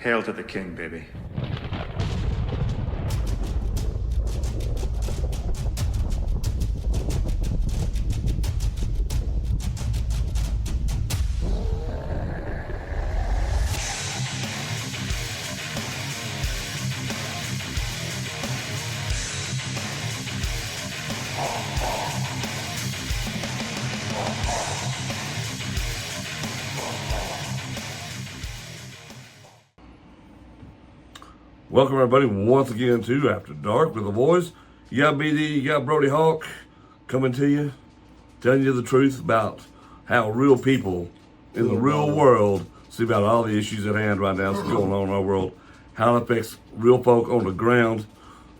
Hail to the king, baby. Welcome everybody once again to After Dark with the boys. You got BD, you got Brody Hawk coming to you, telling you the truth about how real people in the real world see about all the issues at hand right now that's going on in our world, how it affects real folk on the ground,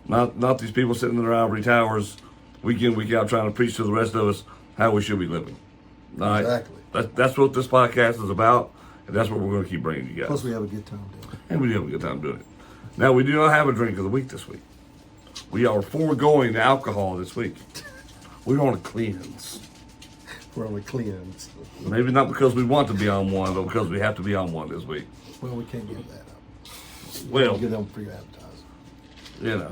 not these people sitting in their ivory towers week in, week out trying to preach to the rest of us how we should be living. All right? Exactly. That's what this podcast is about, and that's what we're going to keep bringing you guys. Plus we have a good time doing it. And we do have a good time doing it. Now, we do not have a drink of the week this week. We are foregoing the alcohol this week. We're on a cleanse. We're on a cleanse. Maybe not because we want to be on one, but because we have to be on one this week. Well, we can't give that up. Well, Get them free advertising. You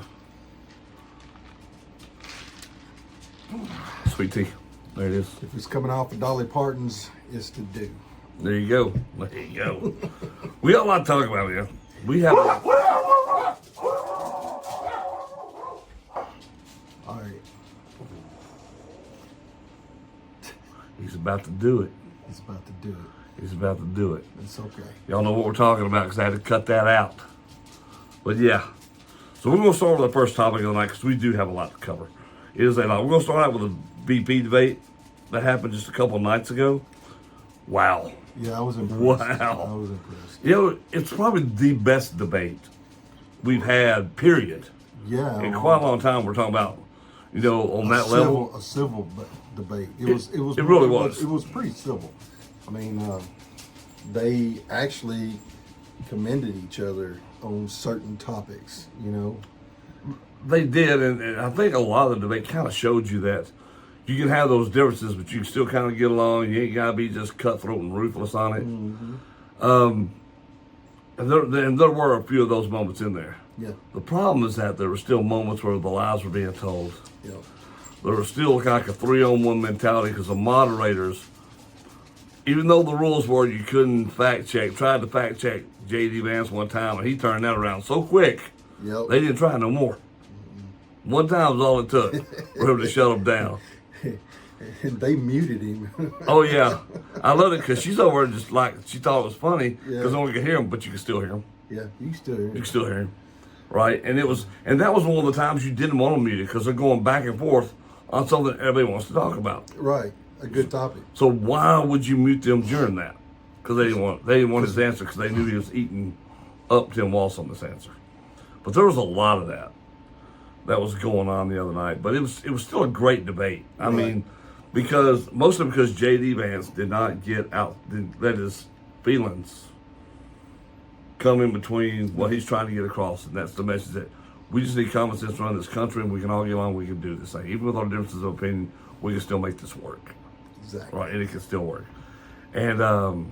know. Sweet tea. There it is. If it's coming off of Dolly Parton's, it's to do. There you go. There you go. We got a lot to talk about here. We have... All right. He's about to do it. He's about to do it. He's about to do it. It's okay. Y'all know what we're talking about because I had to cut that out. But yeah. So we're going to start with the first topic of the night because we do have a lot to cover. It is a lot. We're going to start out with a BP debate that happened just a couple of nights ago. Wow. Yeah, I was impressed. Wow. I was impressed. You know, it's probably the best debate we've had, period. Yeah. In quite a long time we're talking about, you know, on that level. A civil debate. It really was. It was pretty civil. I mean, they actually commended each other on certain topics, you know. They did, and I think a lot of the debate kind of showed you that you can have those differences, but you can still kind of get along. You ain't got to be just cutthroat and ruthless on it. Mm-hmm. And there were a few of those moments in there. Yeah. The problem is that there were still moments where the lies were being told. Yeah. There was still like a 3-on-1 mentality because the moderators, even though the rules were you couldn't fact check, tried to fact check J.D. Vance one time, and he turned that around so quick, they didn't try no more. One time was all it took for him to shut them down. And they muted him. Oh, yeah. I love it because she's over there just like, she thought it was funny because no one could hear him, but you can still hear him. Yeah, you can still hear him. You can still hear him. Right? And that was one of the times you didn't want them muted because they're going back and forth on something everybody wants to talk about. Right. A good topic. So why would you mute them during that? Because they didn't want his answer because they knew he was eating up Tim Walsh on this answer. But there was a lot of that was going on the other night. But it was still a great debate. I mean, mostly because J.D. Vance did not didn't let his feelings come in between what he's trying to get across, and that's the message that we just need common sense to run this country, and we can all get along, we can do this thing. Even with our differences of opinion, we can still make this work. Exactly. Right, and it can still work. And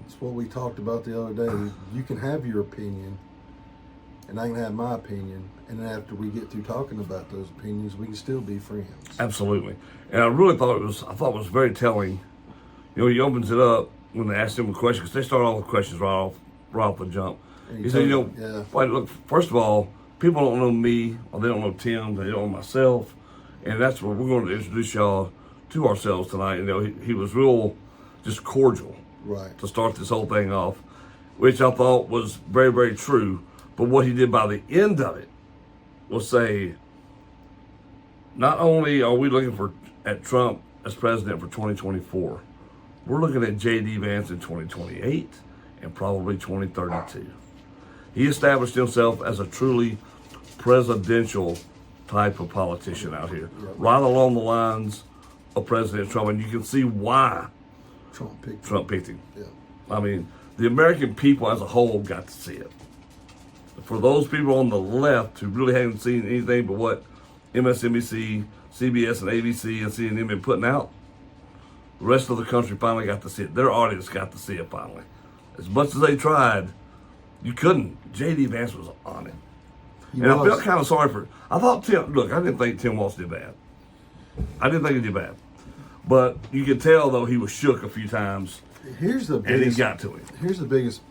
it's what we talked about the other day. You can have your opinion, and I can have my opinion, and then after we get through talking about those opinions, we can still be friends. Absolutely. And I really thought it was very telling. You know, he opens it up when they asked him a question, because they start all the questions right off the jump. He said, look, first of all, people don't know me, or they don't know Tim, they don't know myself, and that's what we're going to introduce y'all to ourselves tonight. You know, he was real, just cordial, right, to start this whole thing off, which I thought was very, very true. But what he did by the end of it was say, not only are we looking at Trump as president for 2024, we're looking at J.D. Vance in 2028 and probably 2032. He established himself as a truly presidential type of politician out here, right along the lines of President Trump, and you can see why Trump picked him. Yeah. I mean, the American people as a whole got to see it. For those people on the left who really haven't seen anything but what MSNBC, CBS, and ABC and CNN been putting out, the rest of the country finally got to see it. Their audience got to see it finally. As much as they tried, You couldn't. J.D. Vance was on it. He And I was. felt kind of sorry for. I thought Tim. Look, I didn't think Tim Walz did bad. I didn't think he did bad, but you could tell though he was shook a few times, Here's the and biggest. he got to him. Here's the biggest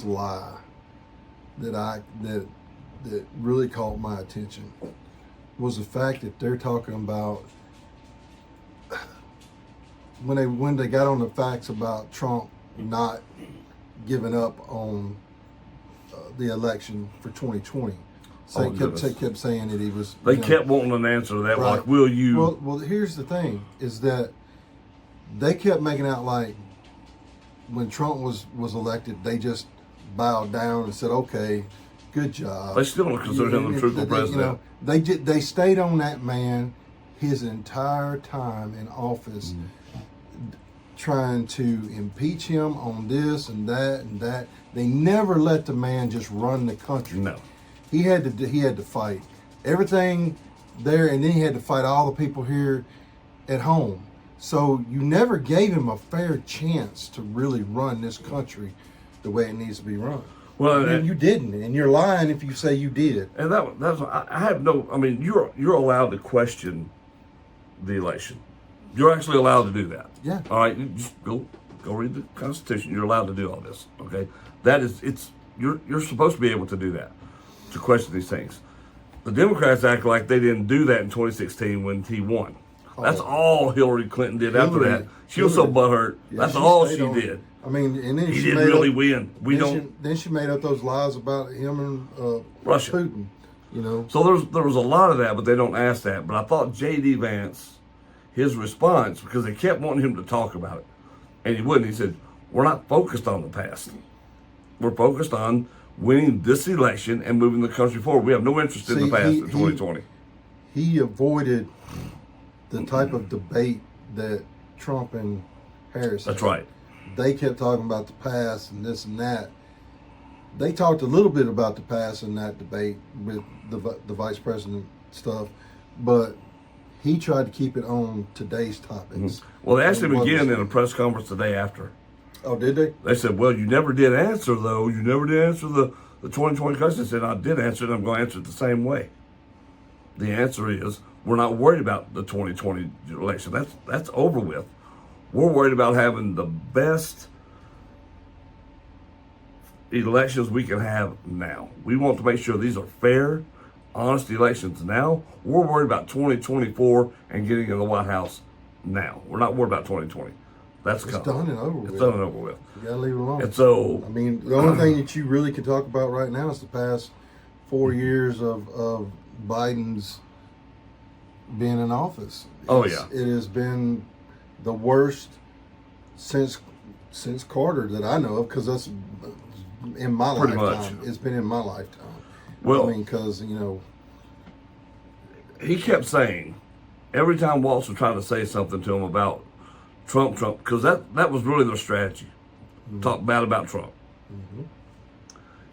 lie that really caught my attention was the fact that they're talking about when they got on the facts about Trump not giving up on the election for 2020. So Oh, he goodness. kept saying that he was. They kept wanting an answer to that. Right. Like, will you? Well, here's the thing: is that they kept making out like when Trump was elected, they just bowed down and said, "Okay, good job." They still don't consider him the truthful president. They stayed on that man his entire time in office, trying to impeach him on this and that and that. They never let the man just run the country. No. He had to fight everything there, and then he had to fight all the people here at home. So you never gave him a fair chance to really run this country the way it needs to be run. Well, And you didn't, and you're lying if you say you did. And that's I have no. I mean, you're allowed to question the election. You're actually allowed to do that. Yeah. All right. You just go read the Constitution. You're allowed to do all this. Okay. That is you're supposed to be able to do that, to question these things. The Democrats act like they didn't do that in 2016 when he won. That's all Hillary Clinton did after Hillary- that. She was so butthurt. Yeah, That's all stayed she on- did. I mean, and then He she didn't made really up, win. We then don't. Then she made up those lies about him and Russia. Putin. You know. So there was a lot of that, but they don't ask that. But I thought J.D. Vance, his response, because they kept wanting him to talk about it, and he wouldn't. He said, "We're not focused on the past. We're focused on winning this election and moving the country forward. We have no interest in the past in 2020." He avoided the type of debate that Trump and Harris That's had. right. They kept talking about the past and this and that. They talked a little bit about the past in that debate with the vice president stuff, but he tried to keep it on today's topics. Well, they asked him And what again was- in a press conference the day after. Oh, did they? They said, "Well, you never did answer, though. You never did answer the 2020 question." I said, "I did answer it. I'm going to answer it the same way." The answer is, we're not worried about the 2020 election. That's over with. We're worried about having the best elections we can have now. We want to make sure these are fair, honest elections now. We're worried about 2024 and getting in the White House now. We're not worried about 2020. That's It's coming. done and over It's with. done and over with. You gotta leave it alone. And so, I mean, the only thing that you really can talk about right now is the past 4 years of Biden's being in office. Oh, yeah. It has been the worst since Carter that I know of, because that's in my Pretty lifetime. much. It's been in my lifetime. Well- I mean, because he kept saying, every time Walz was trying to say something to him about Trump, because that was really their strategy. Talk bad about Trump.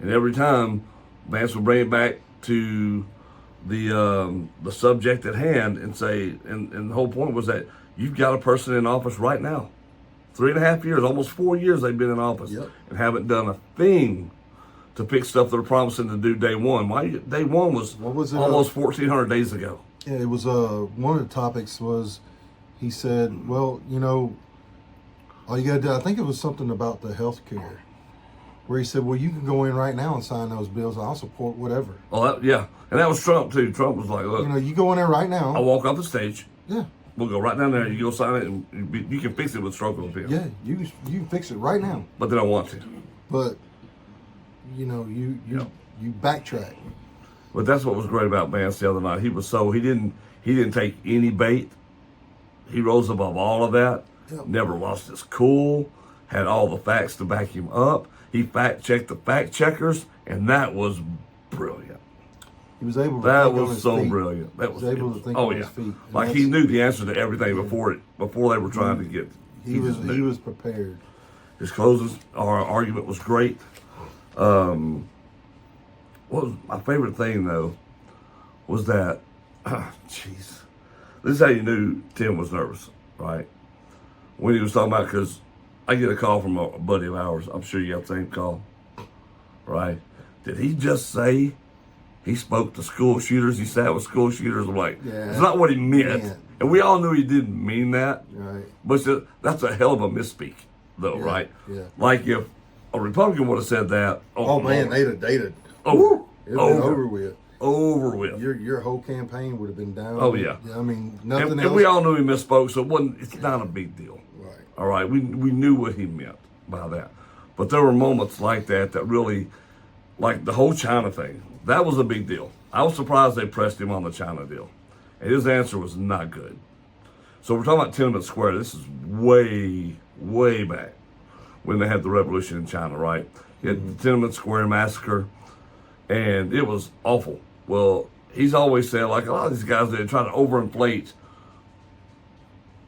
And every time Vance would bring it back to the subject at hand and say, and the whole point was that you've got a person in office right now. 3.5 years, almost 4 years they've been in office. Yep. And haven't done a thing to fix stuff they're promising to do day one. Day one was, What was it, almost 1,400 days ago. yeah, it was one of the topics was he said, well, all you got to do, I think it was something about the health care, where he said, well, you can go in right now and sign those bills. I'll support whatever. Oh, yeah. And that was Trump, too. Trump was like, look, You go in there right I'll now. walk off the stage. Yeah, We'll go right down there. You go sign it, and you can fix it with a stroke of a pen. yeah, you can fix it right now. But they don't want to. But you backtrack. But that's what was great about Vance the other night. He didn't take any bait. He rose above all of that. Yep. Never lost his cool. Had all the facts to back him up. He fact checked the fact checkers, and that was brilliant. He was able to That think on was his so feet. brilliant. That was He was able to think oh on yeah, his feet. And like he that's- knew the answer to everything before they were trying to get. He was just knew. prepared. His our argument was great. What was my favorite thing though was that, jeez, this is how you knew Tim was nervous, right? When he was talking about, because I get a call from a buddy of ours. I'm sure you got the same call. right? Did he just say he spoke to school shooters? He sat with school shooters? I'm like, it's not what he meant. Yeah. And we all knew he didn't mean that. Right. But that's a hell of a misspeak, though, Yeah. right? Yeah. Like if a Republican would have said that. Oh man, they'd have dated. Over. It'd been over with. Over with. Your whole campaign would have been down. Oh, yeah. I mean, nothing else. And we all knew he misspoke, so it's not a big deal. Right. All right, we knew what he meant by that. But there were moments like that really, like the whole China thing, that was a big deal. I was surprised they pressed him on the China deal. And his answer was not good. So we're talking about Tiananmen Square. This is way, way back when they had the revolution in China, right? You had the Tiananmen Square massacre, and it was awful. Well, he's always said, like a lot of these guys, they try to overinflate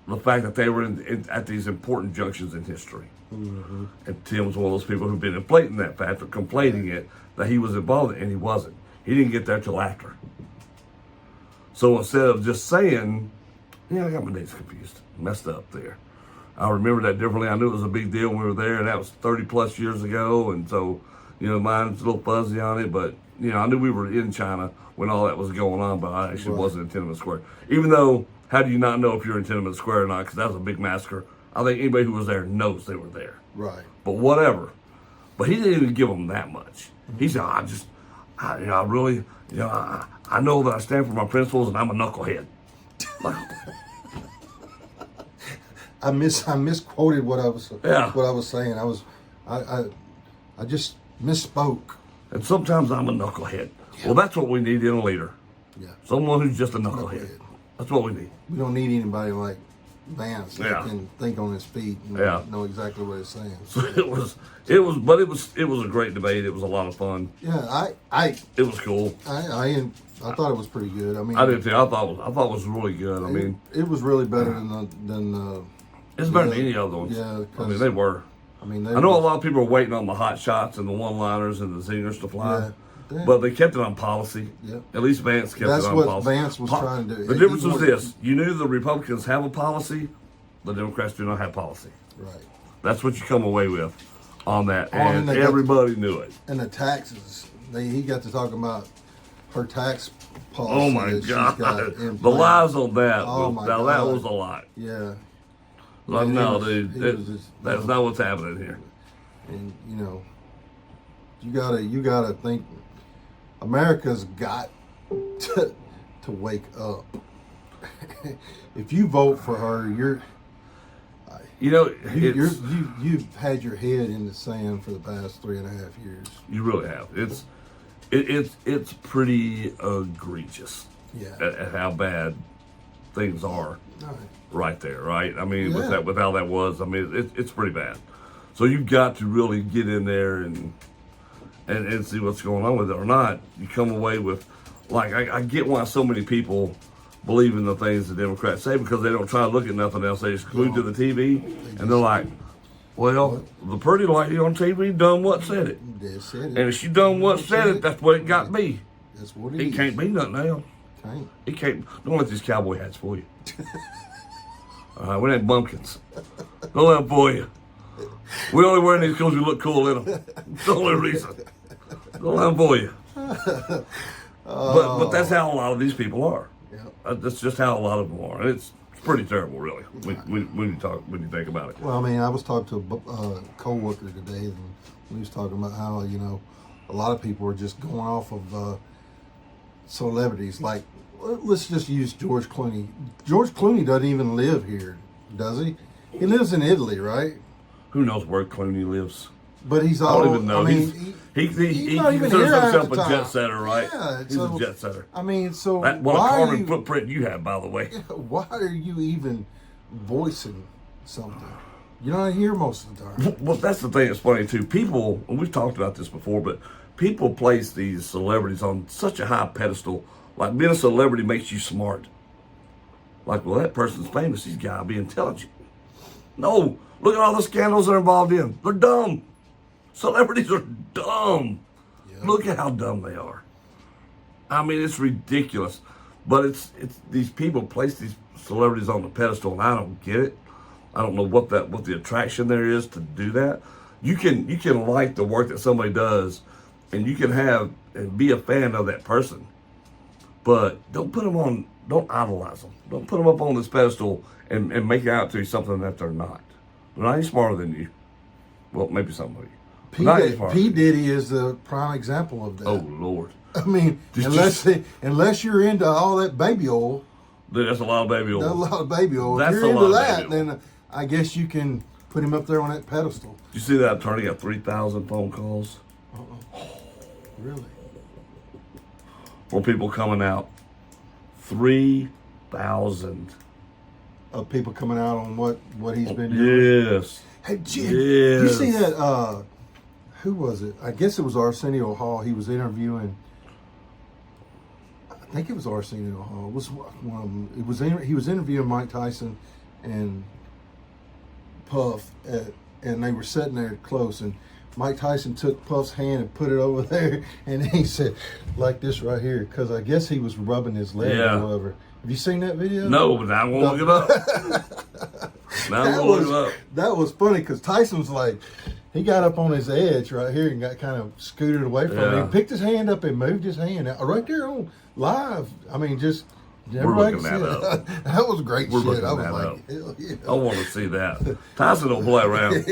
the fact that they were at these important junctions in history. Mm-hmm. And Tim was one of those people who've been inflating that fact or conflating it, that he was involved in, and he wasn't. He didn't get there till after. So instead of just saying, I got my dates confused, messed up there. I remember that differently. I knew it was a big deal when we were there, and that was 30 plus years ago. And so, mine's a little fuzzy on it, but, I knew we were in China when all that was going on, but I actually wasn't in Tiananmen Square. Even though, how do you not know if you're in Tiananmen Square or not? Because that was a big massacre. I think anybody who was there knows they were there. Right. But whatever. But he didn't even give them that much. He said, I really, I know that I stand for my principles and I'm a knucklehead. I misquoted what I was saying. I just misspoke. And sometimes I'm a knucklehead. Yeah. Well, that's what we need in a leader. Yeah. Someone who's just a knucklehead. That's what we need. We don't need anybody like Vance that can think on his feet and know exactly what he's saying. So it was a great debate. It was a lot of fun. Yeah, it was cool. I thought it was pretty good. I mean, I did too. I thought it was really good. It was really better than it's better than any other ones. Yeah, they were. I know a lot of people are waiting on the hot shots and the one-liners and the zingers to fly. Yeah. But they kept it on policy. Yeah. At least Vance kept it on policy. That's what Vance was trying to do. The difference was this. You knew the Republicans have a policy. The Democrats do not have policy. Right. That's what you come away with on that. And everybody knew it. And the taxes. He got to talk about her tax policy. Oh, my God. The lies on that. That was a lot. Yeah. Like, no, dude. That's not what's happening here. And, you gotta think America's got to wake up. If you vote for her, you've had your head in the sand for the past 3.5 years. You really have. It's pretty egregious. Yeah. At how bad things are. Right there, right? I mean, with how that was, it's pretty bad. So you've got to really get in there and see what's going on with it or not. You come away with, I get why so many people believe in the things the Democrats say because they don't try to look at nothing else. They just glued to the TV and they're like, well, the pretty lady on TV done what said it. They said it. And if she done what said it, that's what it got me. That's what it is. It can't be nothing else. It can't. Don't let these cowboy hats fool you. All right, we ain't bumpkins. Don't let them fool you. We only wearing these because we look cool in them. It's the only reason. Don't let them fool you. But that's how a lot of these people are. Yeah. That's just how a lot of them are. And it's pretty terrible, really, when you think about it. Well, I was talking to a co-worker today, and we was talking about how, a lot of people are just going off of celebrities. Like, let's just use George Clooney. George Clooney doesn't even live here, does he? He lives in Italy, right? Who knows where Clooney lives? But he's all. I don't even know. He considers himself a jet setter, right? Yeah, he's a jet setter. So what a carbon footprint you have, by the way. Why are you even voicing something? You're not here most of the time. Well, that's the thing that's funny too. People, and we've talked about this before, but people place these celebrities on such a high pedestal. Like being a celebrity makes you smart. Like, well, that person's famous. He's got to be intelligent. No, look at all the scandals they're involved in. They're dumb. Celebrities are dumb. Yeah. Look at how dumb they are. It's ridiculous. But it's these people place these celebrities on the pedestal, and I don't get it. I don't know what the attraction there is to do that. You can like the work that somebody does and you can have and be a fan of that person, but don't idolize them. Don't put them up on this pedestal and make it out to be something that they're not. They're not any smarter than you. Well, maybe somebody. P. Diddy is the prime example of that. Oh Lord! I mean, unless you're into all that baby oil, that's a lot of baby oil. that's a lot of baby oil. That's if you're a into lot of that, baby oil. then I guess you can put him up there on that pedestal. You see that attorney got 3,000 phone calls Really? for people coming out. 3,000 of people coming out on what he's been doing. Yes. Hey, Jim, Yes. you see that? Who was it? I guess it was Arsenio Hall. He was interviewing. I think it was Arsenio Hall. It was one of them. It was he was interviewing Mike Tyson and Puff, and they were sitting there close. And Mike Tyson took Puff's hand and put it over there, and he said, like this right here, because I guess he was rubbing his leg or whatever. Have you seen that video? No, but I'm going to look it up. Now I'm going to look it up. That was funny because Tyson's like, he got up on his edge right here and got kind of scooted away from him. He picked his hand up and moved his hand out right there on live. I mean, just we're looking that up. That was great We're shit. looking I was that like, up. hell yeah. I want to see that. Tyson don't play around.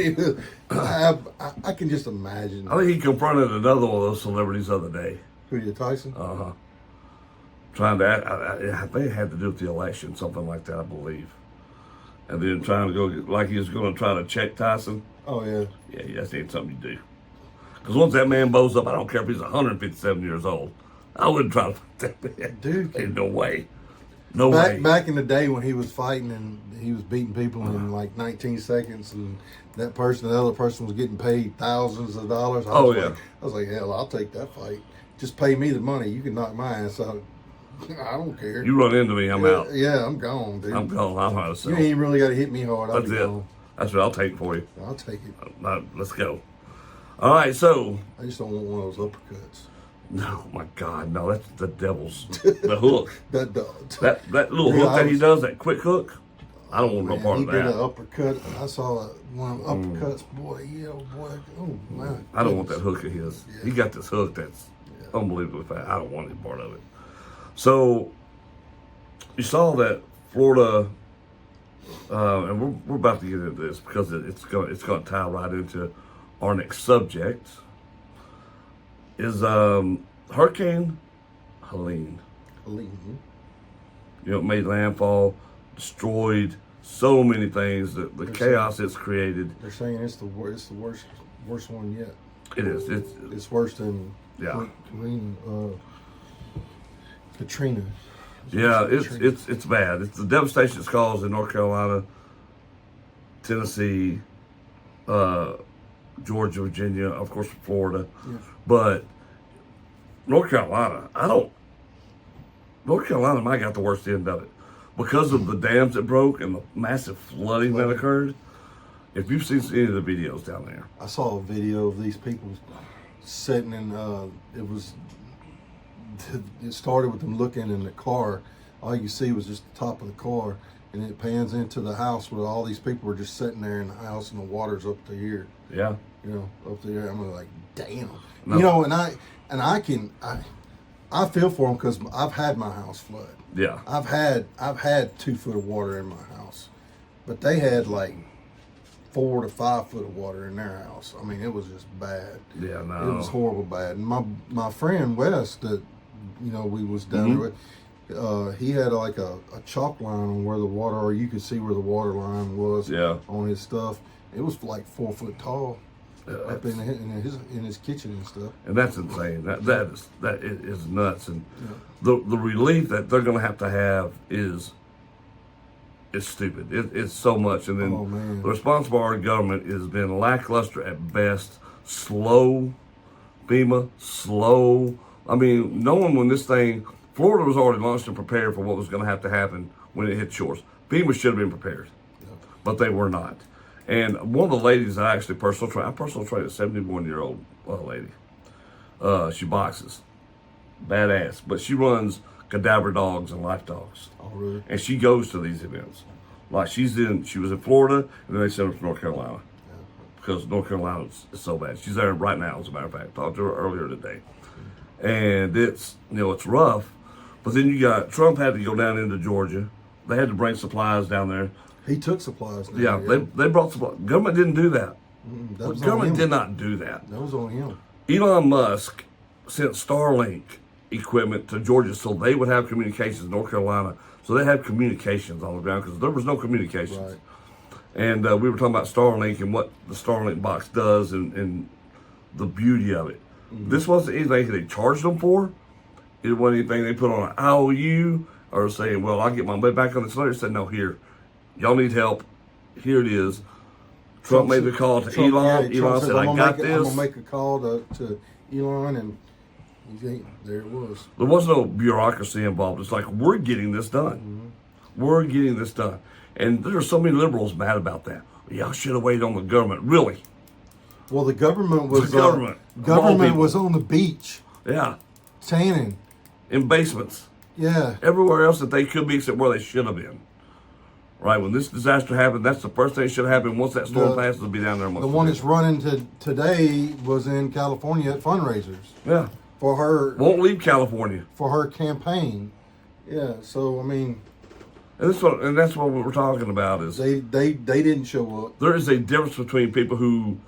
I can just imagine. I think he confronted another one of those celebrities the other day. Who you, Tyson? Trying to, I think it had to do with the election, something like that, I believe. And then trying to go, like he was going to try to check Tyson. Oh, yeah. Yeah, that's ain't something you do. Because once that man bows up, I don't care if he's 157 years old. I wouldn't try to fight that man. Dude. Ain't no way. No way. Back in the day when he was fighting and he was beating people in like 19 seconds, and the other person was getting paid thousands of dollars. I was like, hell, I'll take that fight. Just pay me the money. You can knock my ass out. I don't care. You run into me, I'm out. Yeah, I'm gone, dude. I'm gone. I'm out of You cell. ain't even really got to hit me hard. That's it. Gone. That's what I'll take for you. I'll take it. Let's go. All right, so. I just don't want one of those uppercuts. No, my God, no, that's the devil's, the hook. that little hook that he does, that quick hook, I don't want no part of He did that. an uppercut. I saw one of them uppercuts. Boy, oh, man. I don't want that hook of his. Yeah. He got this hook that's unbelievably fast. I don't want any part of it. So, you saw that Florida, and we're about to get into this because it's going to tie right into our next subject, is Hurricane Helene. Helene. You know, it made landfall, destroyed so many things. The chaos it's created. They're saying it's the worst one yet. It is. It's worse than Katrina. Yeah, it's bad. It's the devastation it's caused in North Carolina, Tennessee, Georgia, Virginia, of course, Florida. Yeah. But North Carolina, North Carolina might got the worst end of it because of the dams that broke and the massive flooding that occurred. If you've seen any of the videos down there, I saw a video of these people sitting in. It started with them looking in the car. All you see was just the top of the car, and it pans into the house where all these people were just sitting there in the house, and the water's up to here. Yeah. Up there. I'm like, damn. No. And I feel for them because I've had my house flood. Yeah. I've had 2 foot of water in my house, but they had like 4 to 5 foot of water in their house. I mean, it was just bad. Yeah, no. It was horrible bad. And my friend Wes that we was down there with, he had like a chalk line on where the water, or you could see where the water line was on his stuff. It was like 4 foot tall. Up in his kitchen and stuff, and that's insane. That is nuts. And the relief that they're going to have is stupid. It's so much. And then the response by our government has been lackluster at best. Slow, FEMA, slow. I mean, knowing when this thing, Florida was already launched and prepared for what was going to have to happen when it hit shores. FEMA should have been prepared, but they were not. And one of the ladies I actually personal trained a 71-year-old lady. She boxes. Badass. But she runs cadaver dogs and life dogs. Oh, really? And she goes to these events. Like she was in Florida, and then they sent her to North Carolina. because North Carolina is so bad. She's there right now, as a matter of fact. Talked to her earlier today. And it's rough. But then you got, Trump had to go down into Georgia. They had to bring supplies down there. He took supplies down Yeah, there. they brought supplies. Government didn't do that. That was The government on him. did not do that. That was on him. Elon Musk sent Starlink equipment to Georgia so they would have communications in North Carolina. So they had communications on the ground because there was no communications. Right. And we were talking about Starlink and what the Starlink box does and the beauty of it. This wasn't anything they charged them for. It wasn't anything they put on an IOU or saying, well, I'll get my money back on this later. They said, no, here, y'all need help. Here it is. Trump made the call to Elon. Elon said, I got this. I'm going to make a call to Elon, and there it was. There was no bureaucracy involved. It's like, we're getting this done. We're getting this done. And there are so many liberals mad about that. Y'all should have waited on the government. Really? Well, the government was government was on the beach Yeah. tanning. In basements. Yeah. Everywhere else that they could be except where they should have been. Right, when this disaster happened, that's the first thing that should have happened. Once that storm passes, they'll be down there. The one that's running today was in California at fundraisers. Yeah. For her. Won't leave California. For her campaign. Yeah, so, I mean. And that's what we're talking about is. They didn't show up. There is a difference between people who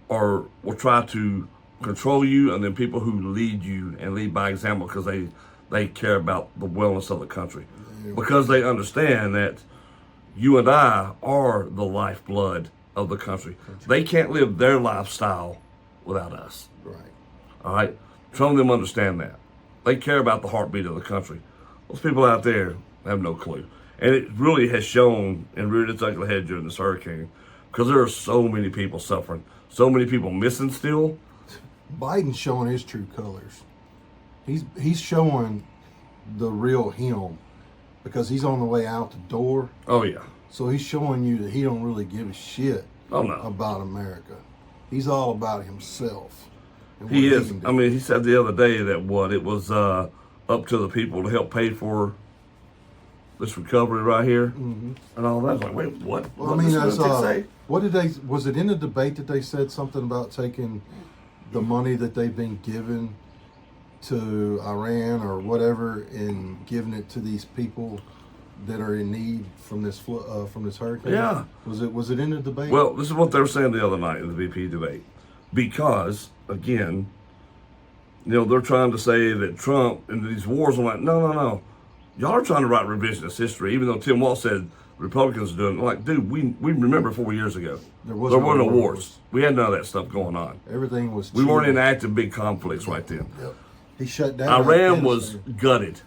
will try to control you and then people who lead you and lead by example because they care about the wellness of the country. Yeah. Because they understand that you and I are the lifeblood of the country. They can't live their lifestyle without us. Right. All right? Some of them understand that. They care about the heartbeat of the country. Those people out there have no clue. And it really has shown and reared its ugly head during this hurricane because there are so many people suffering, so many people missing still. Biden's showing his true colors. He's showing the real him because he's on the way out the door. Oh, yeah. So he's showing you that he don't really give a shit about America. He's all about himself. He is. I mean, he said the other day that it was up to the people to help pay for this recovery right here and all that. I was like, wait, what? Well, I mean, was it in the debate that they said something about taking the money that they've been given to Iran or whatever and giving it to these people that are in need from this hurricane? Yeah. Was it in the debate? Well, this is what they were saying the other night in the VP debate. Because, again, they're trying to say that Trump and these wars, I'm like, no. Y'all are trying to write revisionist history, even though Tim Walz said Republicans are doing it. Like, dude, we remember 4 years ago. There were no wars. We had none of that stuff going on. Everything was We weren't in active big conflicts right then. Yep. He shut down. Iran was gutted.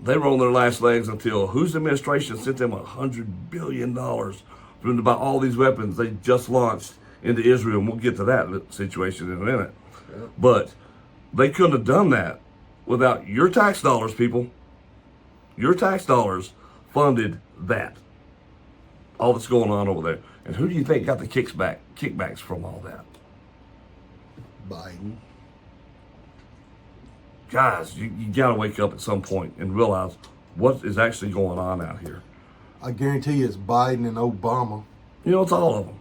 They were on their last legs until whose administration sent them $100 billion for them to buy all these weapons they just launched into Israel. And we'll get to that situation in a minute. Yep. But they couldn't have done that without your tax dollars, people. Your tax dollars funded that. All that's going on over there. And who do you think got the kickbacks from all that? Biden. Guys, you got to wake up at some point and realize what is actually going on out here. I guarantee you it's Biden and Obama. It's all of them.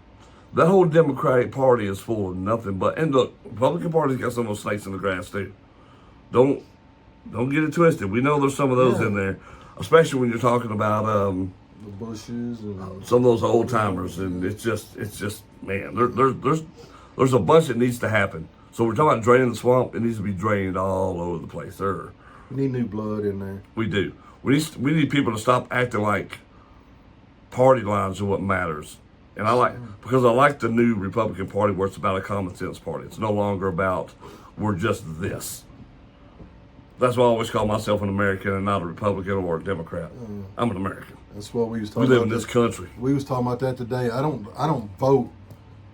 That whole Democratic Party is full of nothing but, and look, Republican Party's got some of those snakes in the grass too. Don't get it twisted. We know there's some of those in there, especially when you're talking about the Bushes and some of those old timers, and it's just man, there's a bunch that needs to happen. So we're talking about draining the swamp. It needs to be drained all over the place. We need new blood in there. We do. We need people to stop acting like party lines are what matters. And I like the new Republican Party where it's about a common sense party. It's no longer about we're just this. That's why I always call myself an American and not a Republican or a Democrat. I'm an American. That's what we was talking about. We live in this country. We was talking about that today. I don't vote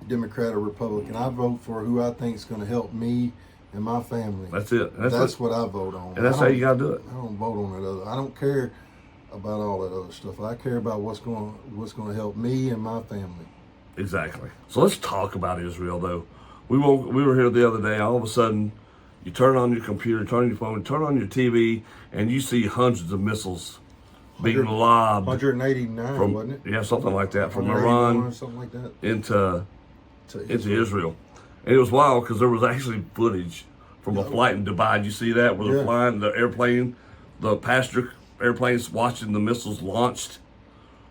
Democrat or Republican. I vote for who I think is going to help me and my family. That's it. That's what I vote on. And that's how you got to do it. I don't vote on that other. I don't care about all that other stuff. I care about what's going to help me and my family. Exactly. So let's talk about Israel, though. We were here the other day. All of a sudden, you turn on your computer, turn on your phone, turn on your TV, and you see hundreds of missiles being lobbed. 189, wasn't it? Yeah, something like that. From Iran something like that. into into Israel. And it was wild because there was actually footage from a flight in Dubai. Did you see that? Where they're flying the airplane, the passenger airplanes watching the missiles launched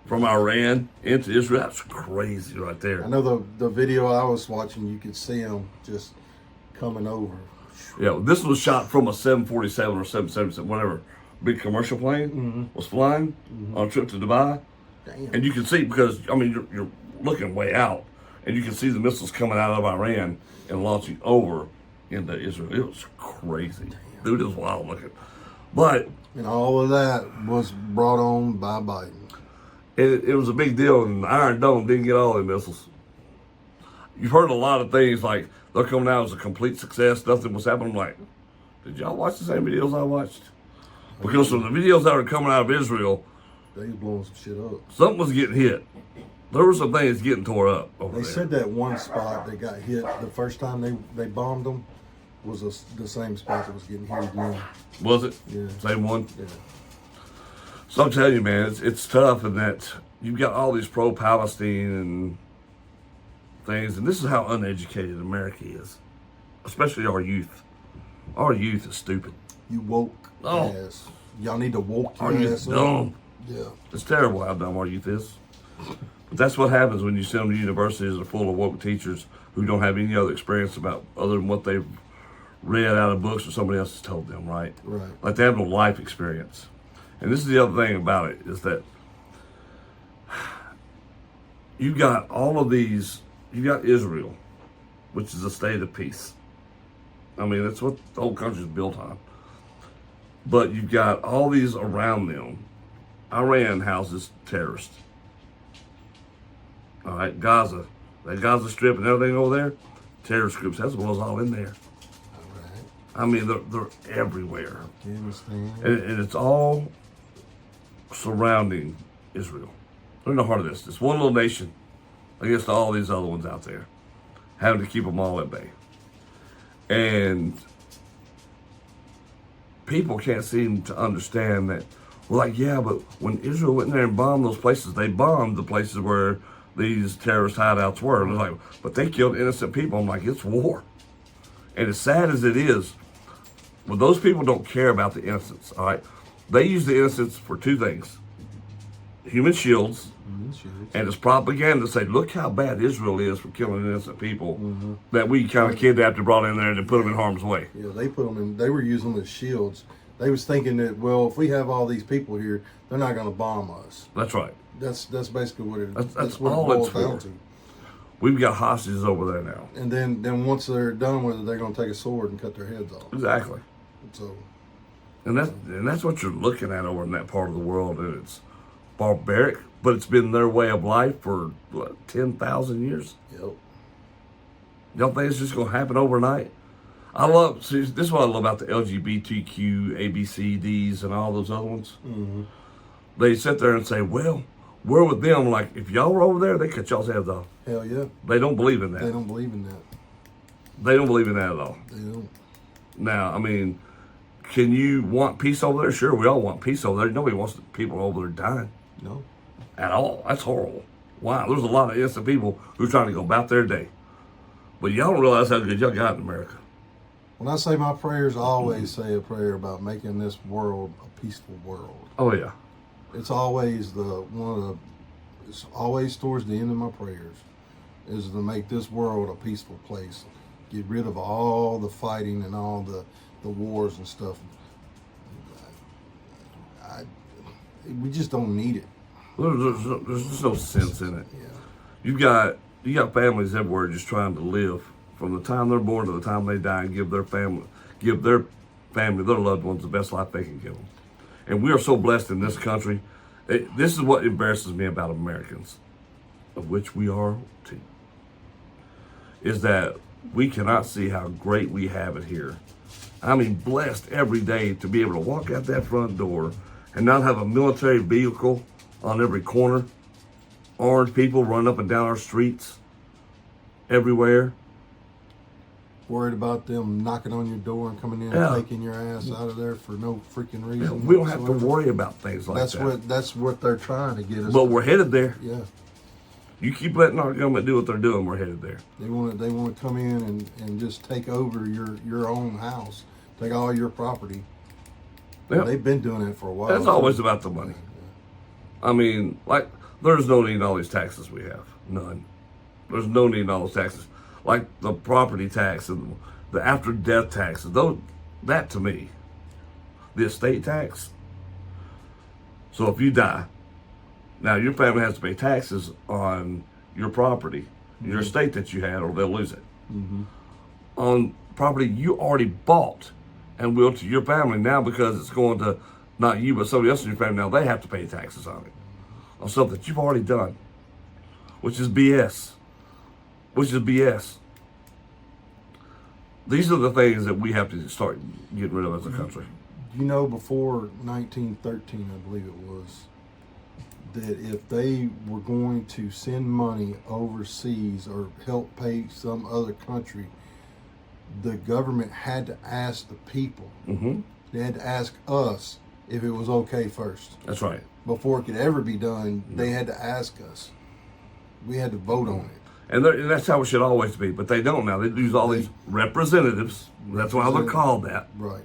from Iran into Israel. That's crazy right there. I know the video I was watching, you could see them just coming over. Yeah, this was shot from a 747 or 777, whatever, big commercial plane was flying on a trip to Dubai. Damn. And you can see, because, I mean, you're looking way out, and you can see the missiles coming out of Iran and launching over into Israel. It was crazy. Dude, it was wild looking. But... And all of that was brought on by Biden. It was a big deal, and Iron Dome didn't get all the missiles. You've heard a lot of things like they're coming out as a complete success, nothing was happening. I'm like, did y'all watch the same videos I watched? Because from the videos that were coming out of Israel, they was blowing some shit up. Something was getting hit. There were some things getting tore up over there. They said that one spot that got hit the first time they bombed them was the same spot that was getting hit again. Was it? Yeah. Same one? Yeah. So I'm telling you, man, it's tough in that you've got all these pro-Palestine and things, and this is how uneducated America is, especially our youth. Our youth is stupid. You woke ass. Y'all need to woke your our youth ass is dumb. up. Yeah. It's terrible how dumb our youth is. But that's what happens when you send them to universities that are full of woke teachers who don't have any other experience about other than what they've read out of books or somebody else has told them, right? Right. Like they have no life experience. And this is the other thing about it, is that you got all of these, you got Israel, which is a state of peace. I mean, that's what the whole country is built on. But you've got all these around them. Iran houses terrorists. All right, Gaza, that Gaza Strip and everything over there, terrorist groups, Hezbollah's all in there. All right. I mean, they're everywhere. Afghanistan. And it's all surrounding Israel. They're in the heart of this. This one little nation against all these other ones out there, having to keep them all at bay. And people can't seem to understand that. We're like, yeah, but when Israel went in there and bombed those places, they bombed the places where these terrorist hideouts were. And they're like, but they killed innocent people. I'm like, it's war. And as sad as it is, well, those people don't care about the innocents, all right? They use the innocents for two things. Human shields, and it's propaganda to say, look how bad Israel is for killing innocent people that we kind of kidnapped and brought in there and put them in harm's way. Yeah, they put them in, they were using them as shields. They was thinking that, well, if we have all these people here, they're not going to bomb us. That's right. That's basically what it is. That's what all it boils it's down for. to. We've got hostages over there now. And then once they're done with it, they're going to take a sword and cut their heads off. Exactly. So, And that's what you're looking at over in that part of the world, and it's barbaric, but it's been their way of life for, what, 10,000 years? yep. You don't think it's just going to happen overnight? See, this is what I love about the LGBTQ, ABCDs, and all those other ones. Mm-hmm. They sit there and say, well, we're with them. Like, if y'all were over there, they cut y'all's heads off. Hell yeah. They don't believe in that. They don't believe in that. They don't believe in that at all. They don't. Now, I mean, can you want peace over there? Sure, we all want peace over there. Nobody wants people over there dying. No. At all. That's horrible. Wow, there's a lot of innocent people who are trying to go about their day. But y'all don't realize how good y'all got in America. When I say my prayers, I always say a prayer about making this world a peaceful world. Oh, yeah. It's always it's always towards the end of my prayers is to make this world a peaceful place. Get rid of all the fighting and all the wars and stuff. We just don't need it. There's just no sense in it. Yeah. You got families everywhere just trying to live from the time they're born to the time they die and give their family, their loved ones the best life they can give them. And we are so blessed in this country. This is what embarrasses me about Americans, of which we are too, is that we cannot see how great we have it here. I mean, blessed every day to be able to walk out that front door and not have a military vehicle on every corner, orange people running up and down our streets everywhere. Worried about them knocking on your door and coming in and taking your ass out of there for no freaking reason. Yeah, we don't have to worry about things like that. That's what they're trying to get us. But we're headed there. Yeah. You keep letting our government do what they're doing, we're headed there. They want to come in and just take over your own house, take all your property. Yep. They've been doing it for a while. It's always about the money. I mean, like, there's no need in all these taxes we have. None. There's no need in all those taxes. Like the property tax and the after-death taxes. That to me, the estate tax. So if you die, now your family has to pay taxes on your property, your estate that you had, or they'll lose it. On property you already bought and will to your family now, because it's going to not you but somebody else in your family. Now they have to pay taxes on it, on something that you've already done, which is BS. These are the things that we have to start getting rid of as a country. You know, before 1913, I believe it was, that if they were going to send money overseas or help pay some other country, the government had to ask the people. They had to ask us if it was okay first. That's right. Before it could ever be done, they had to ask us. We had to vote on it. And that's how it should always be. But they don't now. They use all these representatives. That's why they're called that. Right.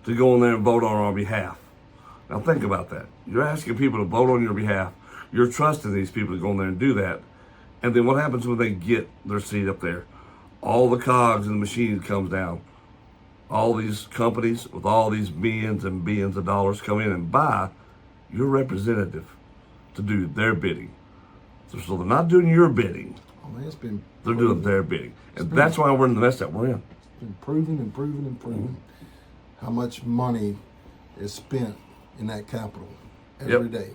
To go in there and vote on our behalf. Now think about that. You're asking people to vote on your behalf. You're trusting these people to go in there and do that. And then what happens when they get their seat up there? All the cogs in the machine comes down. All these companies with all these millions and billions of dollars come in and buy your representative to do their bidding. So they're not doing your bidding. Oh, man, it's been They're doing their bidding. And that's why we're in the mess that we're in. It's been proven how much money is spent in that capital every day.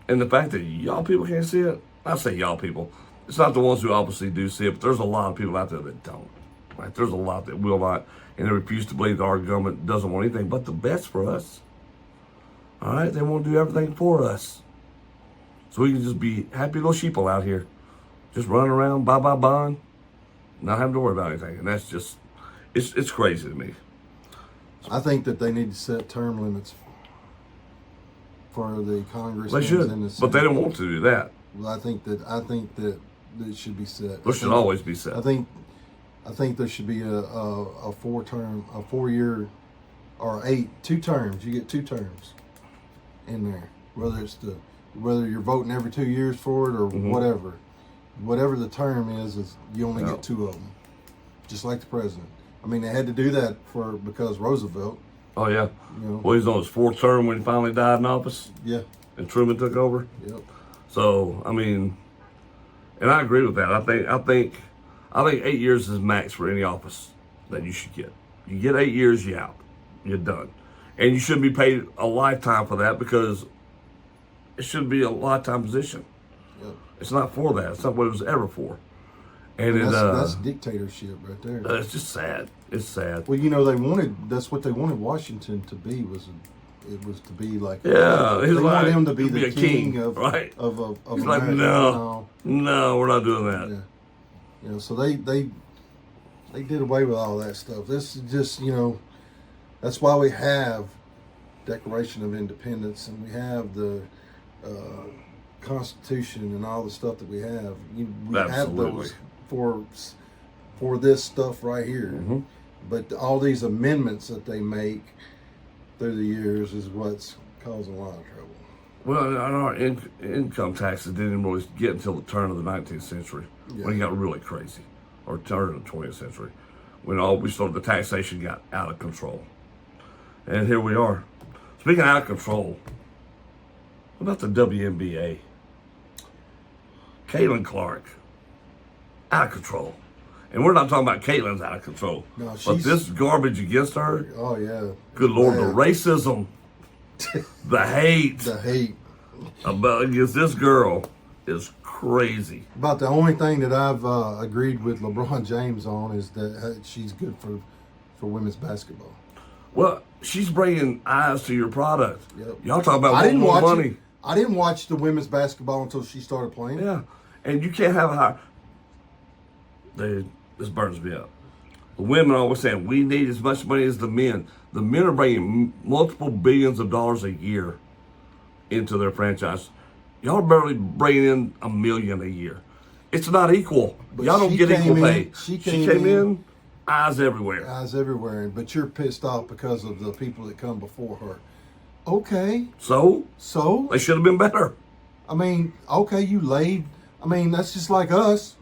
And the fact that y'all people can't see it, I say y'all people, it's not the ones who obviously do see it, but there's a lot of people out there that don't. Right? There's a lot that will not, and they refuse to believe that our government doesn't want anything but the best for us. All right? They want to do everything for us. So we can just be happy little sheeple out here. Just running around, buy bond, not having to worry about anything. And that's just, it's crazy to me. I think that they need to set term limits for the Congress. They should, and the Senate. but they don't want to do that. Well, I think that it should be set. There should always be set. I think there should be a 4-year, or 2 terms. You get 2 terms in there, whether you're voting every 2 years for it or whatever the term is you only get 2 of them, just like the president. I mean, they had to do that because Roosevelt. Oh yeah. You know, Well, he's on his 4th term when he finally died in office. Yeah. And Truman took over. Yep. So I mean, and I agree with that. I think 8 years is max for any office that you should get. You get 8 years, you're out. You're done. And you shouldn't be paid a lifetime for that, because it should be a lifetime position. Yep. It's not for that. It's not what it was ever for. And that's dictatorship right there. It's just sad. It's sad. Well, that's what they wanted Washington to be, was to be like, Yeah, they wanted him to be the a king of right. of He's America. like, no, we're not doing that. Yeah. So they did away with all that stuff. This is just, that's why we have Declaration of Independence, and we have the Constitution and all the stuff that we have. We have those for this stuff right here. But all these amendments that they make through the years is what's causing a lot of trouble. Well, our income taxes didn't really get until the turn of the 19th century, when it got really crazy, or turn of the 20th century, when the taxation got out of control. And here we are. Speaking of out of control, what about the WNBA? Caitlin Clark, out of control. And we're not talking about Caitlin's out of control. No, but this garbage against her, oh yeah. Good Lord, the racism, the hate against this girl is crazy. About the only thing that I've agreed with LeBron James on is that she's good for women's basketball. Well, she's bringing eyes to your product. Yep. Y'all talk about more money. I didn't watch the women's basketball until she started playing. Yeah, and you can't have a high. Dude, this burns me up. The women are always saying we need as much money as the men. The men are bringing multiple billions of dollars a year into their franchise. Y'all are barely bringing in $1 million a year. It's not equal. But Y'all don't she get equal came pay. in- she She came came in- in, eyes everywhere. Eyes everywhere, but you're pissed off because of the people that come before her. Okay, So so they should have been better. I mean, okay, you laid. I mean, that's just like us.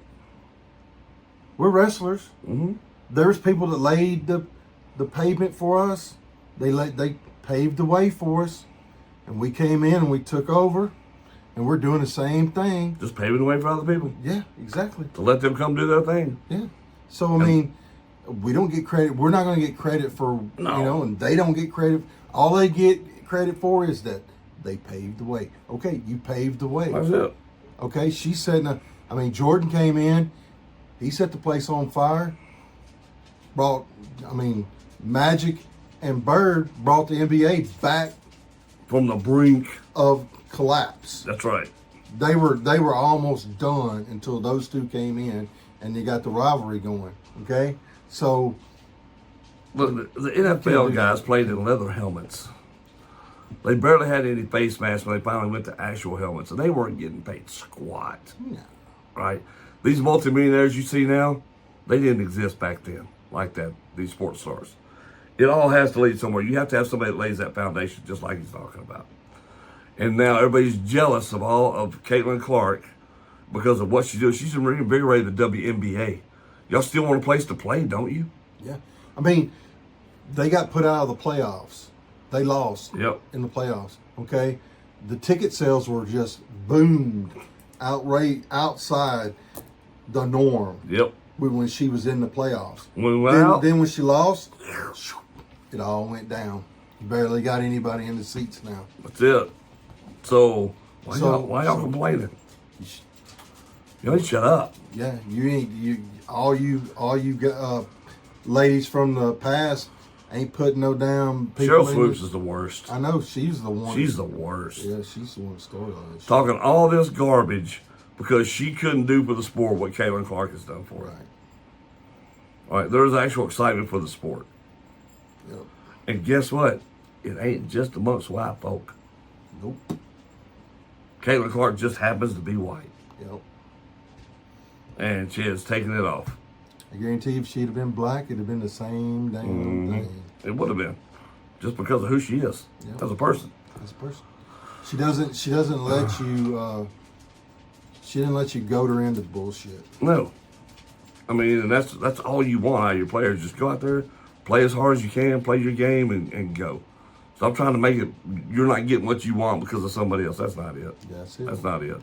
We're wrestlers. Mm-hmm. There's people that laid the pavement for us. They paved the way for us, and we came in and we took over, and we're doing the same thing. Just paving the way for other people Yeah, exactly. to let them come do their thing. Yeah. So I mean, we don't get credit. We're not going to get credit for No. and they don't get credit. All they get credit for is that they paved the way. Okay, you paved the way. That's it. Okay, she said. I mean, Jordan came in. He set the place on fire. Magic and Bird brought the NBA back From the brink. of collapse. That's right. They were almost done until those two came in, and they got the rivalry going. Okay, so Look, the NFL guys played in leather helmets. They barely had any face masks when they finally went to actual helmets, and they weren't getting paid squat. no. Right? These multimillionaires you see now, they didn't exist back then like that, these sports stars. It all has to lead somewhere. You have to have somebody that lays that foundation, just like he's talking about. And now everybody's jealous of Caitlin Clark because of what she does. She's reinvigorated the WNBA. Y'all still want a place to play, don't you? Yeah, I mean, they got put out of the playoffs. They lost Yep. in the playoffs. Okay, the ticket sales were just boomed, outside the norm Yep. when she was in the playoffs. When we went out, Then when she lost, it all went down. Barely got anybody in the seats now. that's it. So why y'all complaining? Y'all need to shut up. Yeah, all you ladies from the past ain't putting no damn people Cheryl in Swoops this. is the worst. I know she's the one. She's the worst. Yeah, she's the one storyline. Talking all this garbage because she couldn't do for the sport what Caitlin Clark has done for it. Right. All right, there's actual excitement for the sport. Yep. And guess what? It ain't just amongst white folk. Nope. Caitlin Clark just happens to be white. Yep. And she has taken it off. I guarantee if she'd have been black, it'd have been the same damn thing. It would have been. Just because of who she is Yep. as a person. As a person. She doesn't let you she didn't let you goad her into bullshit. No. I mean, and that's all you want out of your players. Just go out there, play as hard as you can, play your game, and go. Stop trying to make it, you're not getting what you want because of somebody else. That's not it. That's it. That's not it.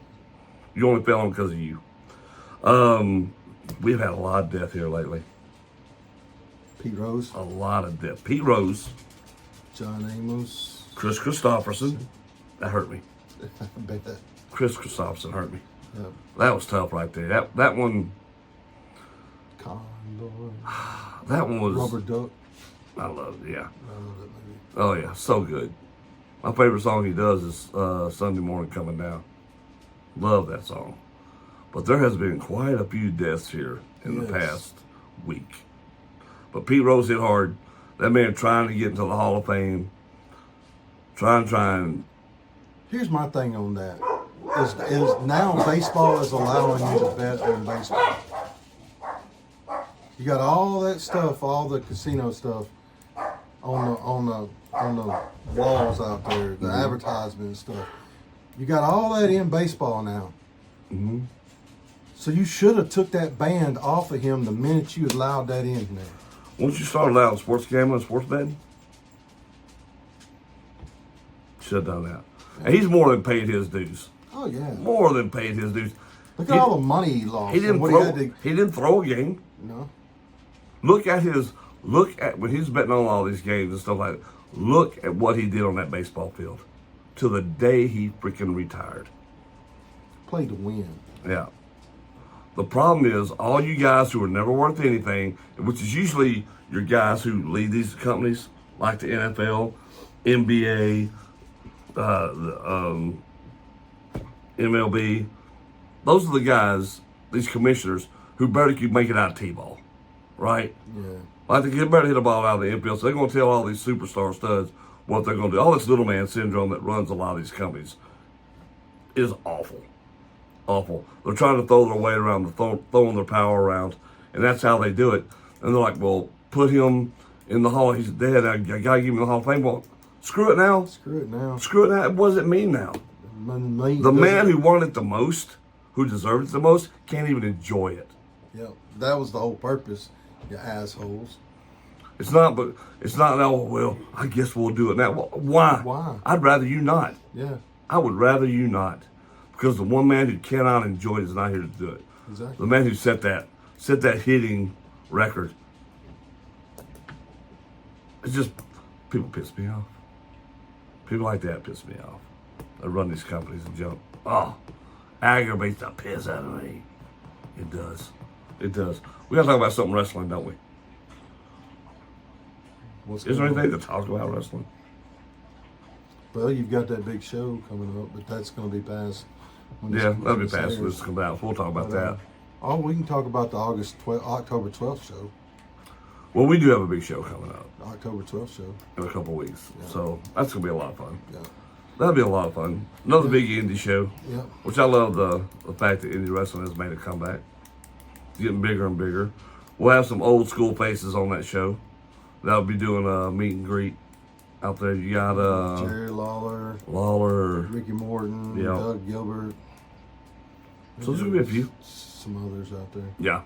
You only fell on because of you. We've had a lot of death here lately. Pete Rose, A lot of death. Pete Rose, John Amos. Chris Christopherson. That hurt me. I bet that. Chris Christopherson hurt me. Yep. That was tough right there. That one. Condor. That one was. Rubber Duck. I love it. Yeah. I love that movie. Oh yeah, so good. My favorite song he does is Sunday Morning Coming Down. Love that song. But there has been quite a few deaths here in the Yes. past week. But Pete Rose hit hard. That man trying to get into the Hall of Fame. Trying. Here's my thing on that. Is now baseball is allowing you to bet on baseball. You got all that stuff, all the casino stuff on the walls out there, the advertisement and stuff. You got all that in baseball now. Mm-hmm. So you should have took that band off of him the minute you allowed that in there. Once you start allowing sports gambling, sports betting, should have done that. And he's more than paid his dues. Oh yeah. More than paid his dues. Look at all the money he lost. He didn't and what throw. he had to, He didn't throw a game. no. Look at when he's betting on all these games and stuff like that. Look at what he did on that baseball field to the day he freaking retired. Play to win. Yeah. The problem is all you guys who are never worth anything, which is usually your guys who lead these companies, like the NFL, NBA, the MLB. Those are the guys, these commissioners, who barely could make it out of T-ball, right? Yeah. Like they can barely hit a ball out of the infield, so they're going to tell all these superstar studs what they're going to do. All this little man syndrome that runs a lot of these companies is awful. awful. They're trying to throw their weight around, throwing their power around, and that's how they do it. And they're like, well, put him in the Hall. He's dead. I gotta give him the Hall of Fame. Well, screw it now. Screw it now. Screw it now. What does it mean now? The man who won it the most, who deserved it the most, can't even enjoy it. Yep, that was the whole purpose, you assholes. It's not, but it's not. Oh well, I guess we'll do it now. Well, why? Why? I'd rather you not. Yeah, I would rather you not, because the one man who cannot enjoy it is not here to do it. exactly. The man who set that hitting record. It's just people piss me off. People like that piss me off. They run these companies and jump. Oh, aggravates the piss out of me. It does. It does. We gotta talk about something wrestling, don't we? Is there anything to talk about wrestling? Well, you've got that big show coming up, but that's going to be past. Yeah, that'll be past when this comes out. We'll talk about that. Oh, we can talk about the October 12th show. Well, we do have a big show coming up October 12th show. in a couple of weeks. Yeah. So that's going to be a lot of fun. Yeah. That'll be a lot of fun. Another big indie show, Yeah. which I love the fact that indie wrestling has made a comeback. It's getting bigger and bigger. We'll have some old school faces on that show. That'll be doing a meet and greet out there. You got Jerry Lawler, Ricky Morton, Yeah. Doug Gilbert. So there's going to be a few. Some others out there. Yeah.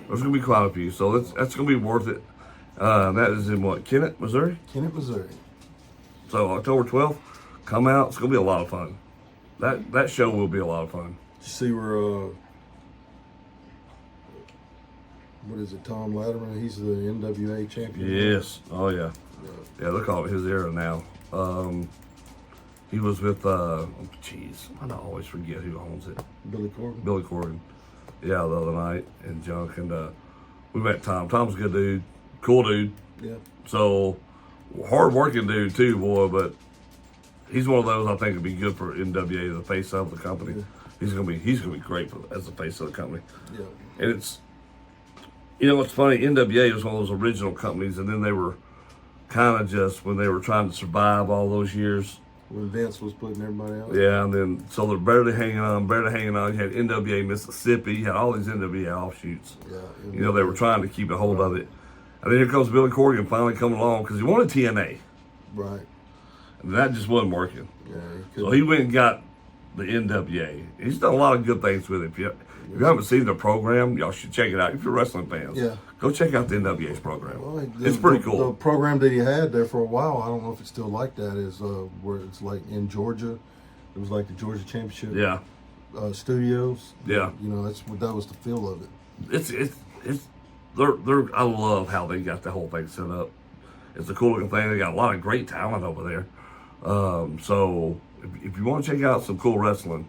There's going to be quite a few. So that's going to be worth it. That is in what? Kennett, Missouri? Kennett, Missouri. So October 12th, come out. It's going to be a lot of fun. That show will be a lot of fun. Did you see where, what is it, Tom Latterman? He's the NWA champion. Yes. Oh, yeah. Yeah, they're calling it his era now. He was with, I always forget who owns it. Billy Corgan. Billy Corgan. Yeah, the other night in Junk. And we met Tom. Tom's a good dude. Cool dude. Yeah. So, hard-working dude, too, boy. But he's one of those I think would be good for NWA, the face of the company. Yeah. He's gonna be great as the face of the company. Yeah. And it's, what's funny, NWA was one of those original companies, and then they were kind of just, when they were trying to survive all those years. When Vince was putting everybody out. Yeah, and then, so they're barely hanging on. You had NWA Mississippi, you had all these NWA offshoots. Yeah. They were trying to keep a hold of it. And then here comes Billy Corgan finally coming along, because he wanted TNA. Right. And that just wasn't working. Yeah. So he went and got the NWA. He's done a lot of good things with it. If you haven't seen the program, y'all should check it out. If you're wrestling fans, go check out the NWA's program. Well, it's pretty cool. The program that he had there for a while, I don't know if it's still like that, is where it's like in Georgia. It was like the Georgia Championship Studios. Yeah. That was the feel of it. I love how they got the whole thing set up. It's a cool looking thing. They got a lot of great talent over there. So if you want to check out some cool wrestling,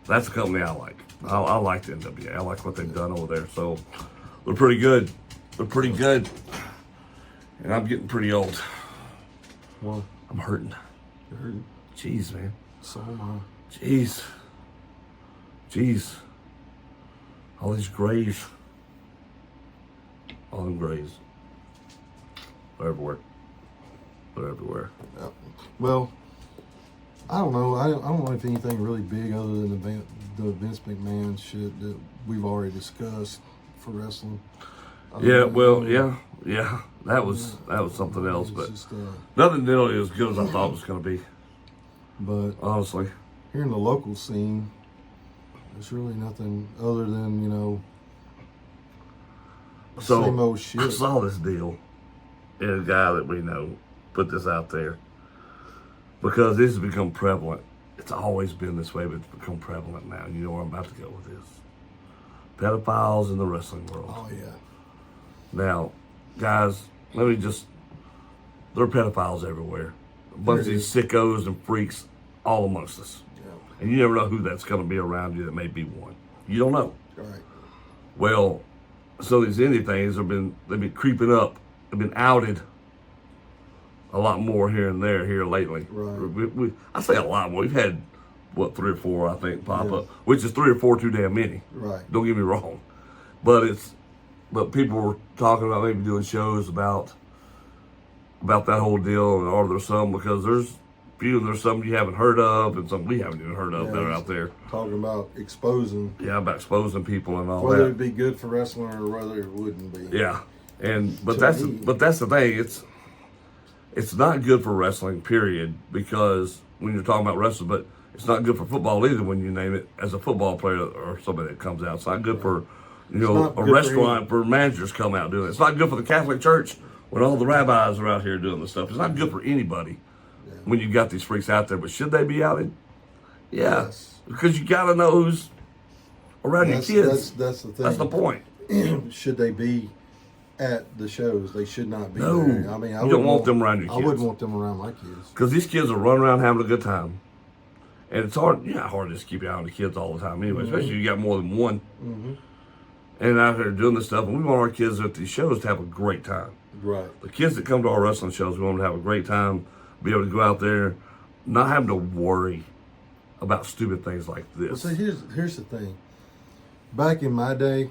that's a company I like. I like the NWA. I like what they've done over there. So they're pretty good. And I'm getting pretty old. Well, I'm hurting. you're hurting. Jeez, man. So am I. Jeez. All these grays. All them grays. They're everywhere. Yeah. Well, I don't know. I don't know if anything really big other than the Vince McMahon shit that we've already discussed for wrestling. Yeah. That was something else, but just, nothing nearly as good as I thought it was going to be. But honestly, here in the local scene, there's really nothing other than same old shit. I saw this deal, and a guy that we know put this out there because this has become prevalent. It's always been this way, but it's become prevalent now. And you know where I'm about to go with this. Pedophiles in the wrestling world. Oh, yeah. Now, guys, there are pedophiles everywhere. A bunch of these sickos and freaks all amongst us. Yeah. And you never know who that's going to be around you that may be one. You don't know. Right. Well, so these indie things they've been creeping up. They've been outed a lot more here and there here lately. Right. I say a lot more. We've had 3 or 4 I think pop up, which is 3 or 4 too damn many. Right. Don't get me wrong, but people were talking about maybe doing shows about that whole deal, and are there some, because there's few, and there's some you haven't heard of, and some we haven't even heard of that are out there. Talking about exposing. Yeah, about exposing people and all whether that. Whether it'd be good for wrestling or whether it wouldn't be. Yeah, but that's the thing. It's not good for wrestling, period, because when you're talking about wrestling, but it's not good for football either when you name it as a football player or somebody that comes out. It's not good for, a restaurant for managers come out doing it. It's not good for the Catholic Church when all the rabbis are out here doing this stuff. It's not good for anybody when you got these freaks out there. But should they be outed? Yeah, because you got to know who's around your kids. That's the thing. That's the point. Should they be at the shows? They should not be there. I mean, you don't want them around your kids. I wouldn't want them around my kids. Because these kids are running around having a good time. And it's hard, hard to just keep your eye on the kids all the time anyway, especially if you got more than one. Mm-hmm. And out there doing this stuff. And we want our kids at these shows to have a great time. Right. The kids that come to our wrestling shows, we want them to have a great time, be able to go out there, not having to worry about stupid things like this. Well, see, here's the thing. Back in my day,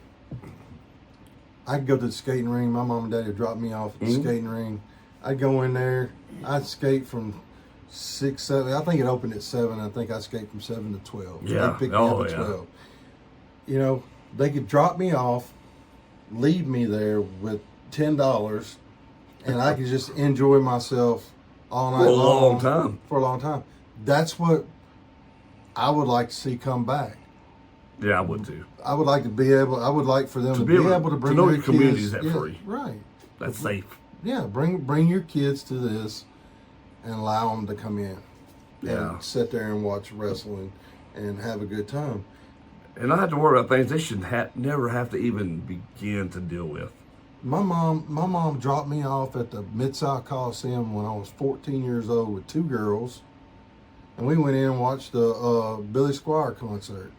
I'd go to the skating ring. My mom and daddy would drop me off at the skating ring. I'd go in there. I'd skate from 6, 7. I think it opened at 7. I think I skate from 7 to 12. Yeah. They picked me up at 12. They could drop me off, leave me there with $10, and I could just enjoy myself all night long. For a long time. That's what I would like to see come back. Yeah, I would too. I would like to be able. I would like for them to be able to bring to know their your community's kids. that free. Right. That's safe. Yeah, bring your kids to this, and allow them to come in. And sit there and watch wrestling, and have a good time. And not have to worry about things they should never have to even begin to deal with. My mom dropped me off at the Mid-South Coliseum when I was 14 years old with 2 girls, and we went in and watched the Billy Squire concert.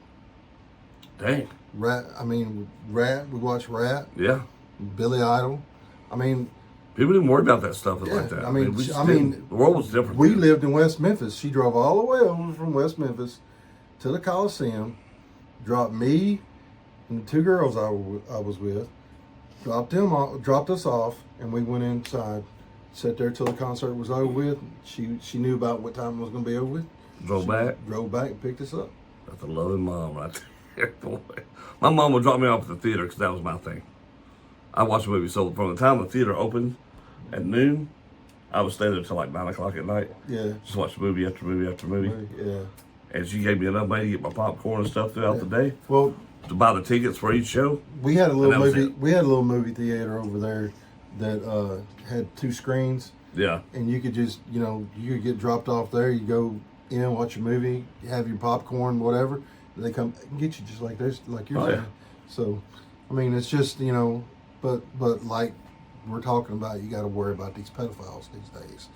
Dang. Rat. We watched Rat. Yeah. Billy Idol. People didn't worry about that stuff like that. The world was different. We lived in West Memphis. She drove all the way over from West Memphis to the Coliseum, dropped me and the 2 girls I was with, dropped us off, and we went inside, sat there till the concert was over with. She knew about what time it was going to be over with. Drove back and picked us up. That's a loving mom right there, boy. My mom would drop me off at the theater because that was my thing. I watched a movie. So from the time the theater opened at noon, I would stay there till like 9 o'clock at night. Yeah. Just watch movie after movie after movie. Yeah. And she gave me enough money to get my popcorn and stuff throughout the day. Well, to buy the tickets for each show. We had a little movie. We had a little movie theater over there that had 2 screens. Yeah. And you could just, you could get dropped off there. You go in, watch a movie, have your popcorn, whatever. They come and get you just like this, like you're saying. Yeah. So, it's just, but like we're talking about, you got to worry about these pedophiles these days.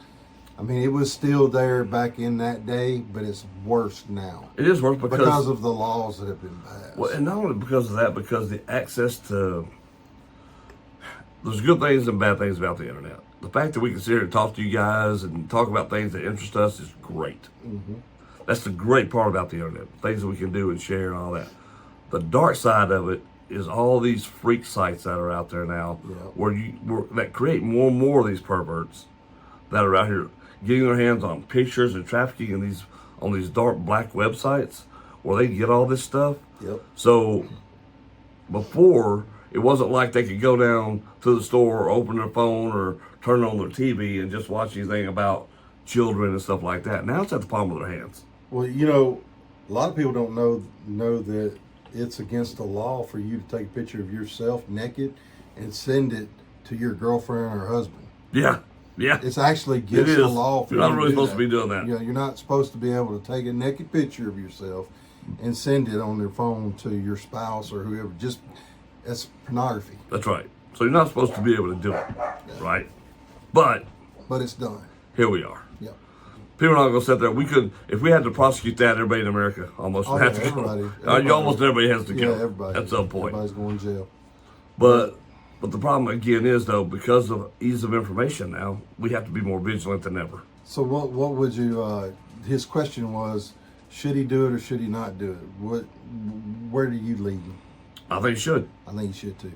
It was still there back in that day, but it's worse now. It is worse because of the laws that have been passed. Well, and not only because of that, because the access to, there's good things and bad things about the internet. The fact that we can sit here and talk to you guys and talk about things that interest us is great. Mm-hmm. That's the great part about the internet, things that we can do and share and all that. The dark side of it is all these freak sites that are out there now, that create more and more of these perverts that are out here getting their hands on pictures and trafficking on these dark black websites where they get all this stuff. Yep. So before, it wasn't like they could go down to the store or open their phone or turn on their TV and just watch anything about children and stuff like that. Now it's at the palm of their hands. Well, a lot of people don't know that it's against the law for you to take a picture of yourself naked and send it to your girlfriend or husband. Yeah. Yeah. It's actually against the law for you. You're not really supposed to be doing that. You're not supposed to be able to take a naked picture of yourself and send it on their phone to your spouse or whoever. That's pornography. That's right. So you're not supposed to be able to do it, right? But it's done. Here we are. Yeah. People are not going to sit there. We could, if we had to prosecute that, everybody in America almost has to go. Almost everybody has to go. Yeah, everybody. At some point. Everybody's going to jail. But the problem again is though, because of ease of information now, we have to be more vigilant than ever. So what would you? His question was, should he do it or should he not do it? Where do you lead him? I think he should. I think he should too.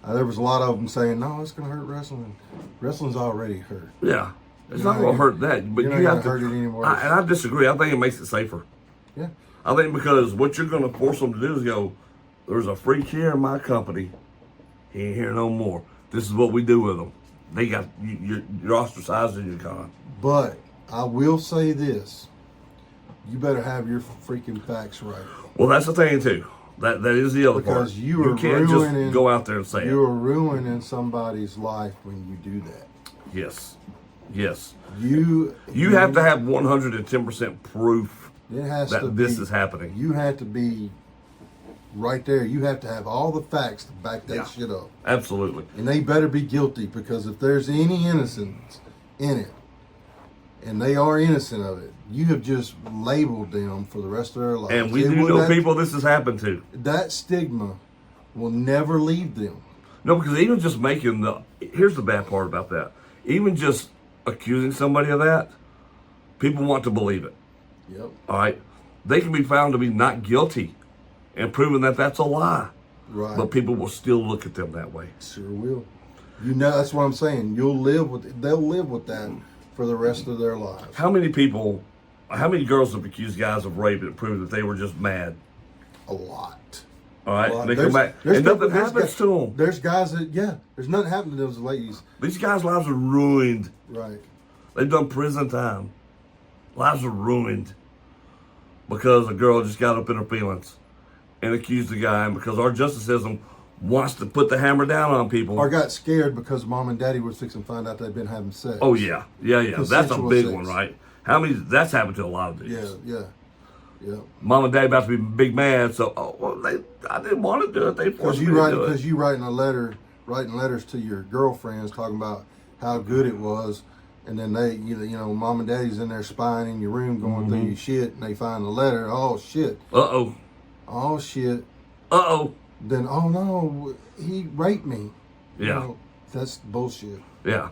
There was a lot of them saying, no, it's going to hurt wrestling. Wrestling's already hurt. Yeah. It's not going to hurt that, but you're you not have to. hurt it any worse. And I disagree. I think it makes it safer. Yeah. I think because what you're going to force them to do is go, there's a freak here in my company. He ain't here no more. This is what we do with them. They got you're ostracized and you're gone. But I will say this: you better have your freaking facts right. Well, that's the thing too. That is the other part. Because you can't just go out there and say you are ruining somebody's life when you do that. Yes. Yes. You have to have 110% proof that this is happening. You have to be right there. You have to have all the facts to back that shit up. Absolutely. And they better be guilty, because if there's any innocence in it, and they are innocent of it, you have just labeled them for the rest of their lives. And we do know people this has happened to. That stigma will never leave them. No, because even just here's the bad part about that. Even just accusing somebody of that, people want to believe it. Yep. All right? They can be found to be not guilty and proven that that's a lie. Right. But people will still look at them that way. Sure will. That's what I'm saying. They'll live with that for the rest of their lives. How many girls have accused guys of rape and proved that they were just mad? A lot. All right, and they come back, and nothing happens to them. There's guys there's nothing happening to those ladies. These guys' lives are ruined. Right. They've done prison time. Lives are ruined because a girl just got up in her feelings and accused the guy, and because our justice system wants to put the hammer down on people. Or got scared because mom and daddy was fixing to find out they'd been having sex. Oh yeah. That's a big one, right? That's happened to a lot of dudes. Yeah. Mom and dad about to be big mad, so I didn't want to do it. They forced me to do it. Because you writing letters to your girlfriends talking about how good it was, and then they, mom and daddy's in there spying in your room, going through your shit, and they find the letter. Oh shit. Oh shit. Then oh no, he raped me. Yeah. That's bullshit. Yeah.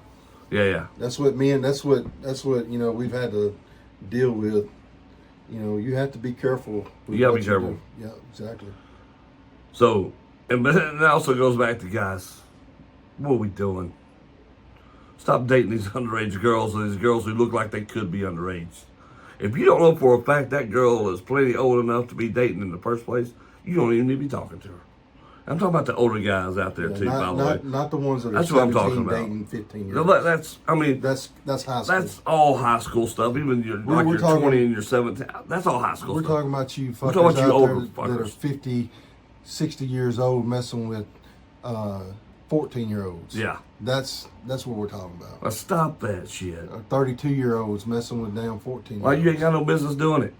That's what we've had to deal with. You have to be careful. You gotta be careful. Yeah, exactly. So, and it also goes back to guys. What are we doing? Stop dating these underage girls or these girls who look like they could be underage. If you don't know for a fact that girl is plenty old enough to be dating in the first place, you don't even need to be talking to her. I'm talking about the older guys out there too, by the way. Not the ones that are that's what I'm talking about. Dating 15 years. No, that's high school. That's all high school stuff. Even you're 20 and you're 17. That's all high school stuff. We're talking about you fuckers out there that are 50, 60 years old messing with 14-year-olds. Yeah. That's what we're talking about. Stop that shit. 32-year-olds messing with damn 14-year-olds. Well, you ain't got no business doing it.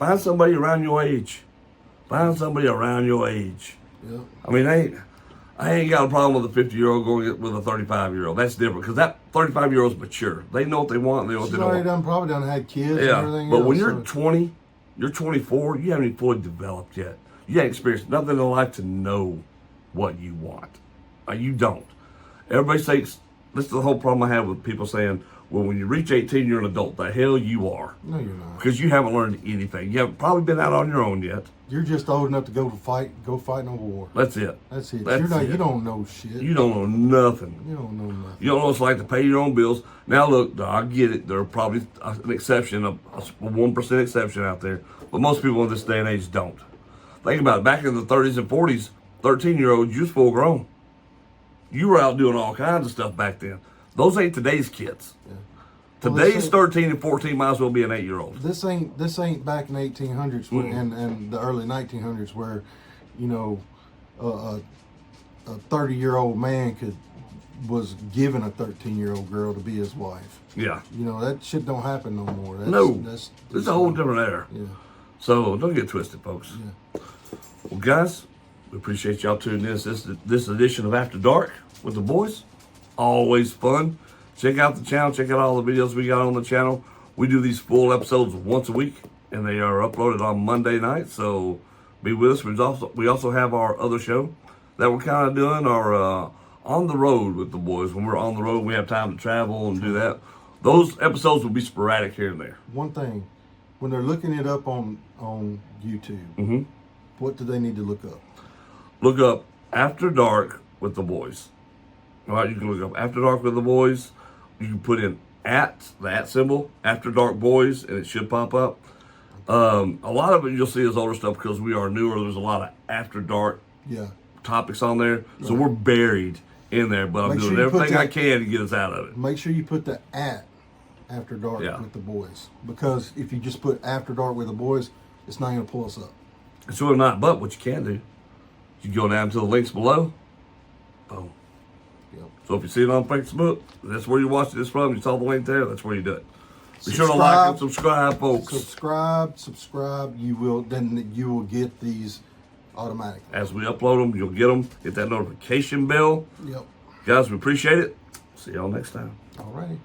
Find somebody around your age. Yeah. I mean, I ain't got a problem with a 50-year-old going with a 35-year-old. That's different because that 35-year-old's mature. They know what they want. And they know what they don't want. Probably done had kids and everything. But when you're 20, you're 24, you haven't even fully developed yet. You ain't experienced nothing in life to know what you want. You don't. Everybody thinks, this is the whole problem I have with people saying, well, when you reach 18, you're an adult. The hell you are. No, you're not. Because you haven't learned anything. You haven't probably been out on your own yet. You're just old enough to go fight in a war. That's it. You don't know shit. You don't know nothing. You don't know nothing. You don't know what it's like to pay your own bills. Now, look, I get it. There are probably an exception, a 1% exception out there. But most people in this day and age don't. Think about it. Back in the 30s and 40s, 13-year-olds, you was full grown. You were out doing all kinds of stuff back then. Those ain't today's kids. Yeah. Today's 13 and 14 might as well be an 8-year-old. This ain't back in the 1800s and the early 1900s where, a 30-year-old man was given a 13-year-old girl to be his wife. Yeah. That shit don't happen no more. It's a whole different era. Yeah. So don't get twisted, folks. Yeah. Well, guys, we appreciate y'all tuning in to this edition of After Dark with the boys. Always fun. Check out the channel. Check out all the videos we got on the channel. We do these full episodes once a week, and they are uploaded on Monday night. So be with us. We also have our other show that we're kind of doing, our on the road with the boys. When we're on the road, we have time to travel and do that. Those episodes will be sporadic here and there. One thing, when they're looking it up on YouTube, what do they need to look up? Look up After Dark with the Boys. All right, you can look up After Dark with the Boys. You can put in the @ symbol, After Dark Boys, and it should pop up. A lot of it you'll see is older stuff because we are newer. There's a lot of After Dark topics on there. So we're buried in there, but I'm doing everything I can to get us out of it. Make sure you put the @ After Dark with the boys. Because if you just put After Dark with the boys, it's not going to pull us up. It's really not, but what you can do, you go down to the links below. Boom. Yep. So if you see it on Facebook, that's where you're watching this from. You saw the link there, that's where you do it. Be sure to like and subscribe, folks. Subscribe. You will get these automatically. As we upload them, you'll get them. Hit that notification bell. Yep. Guys, we appreciate it. See y'all next time. All righty.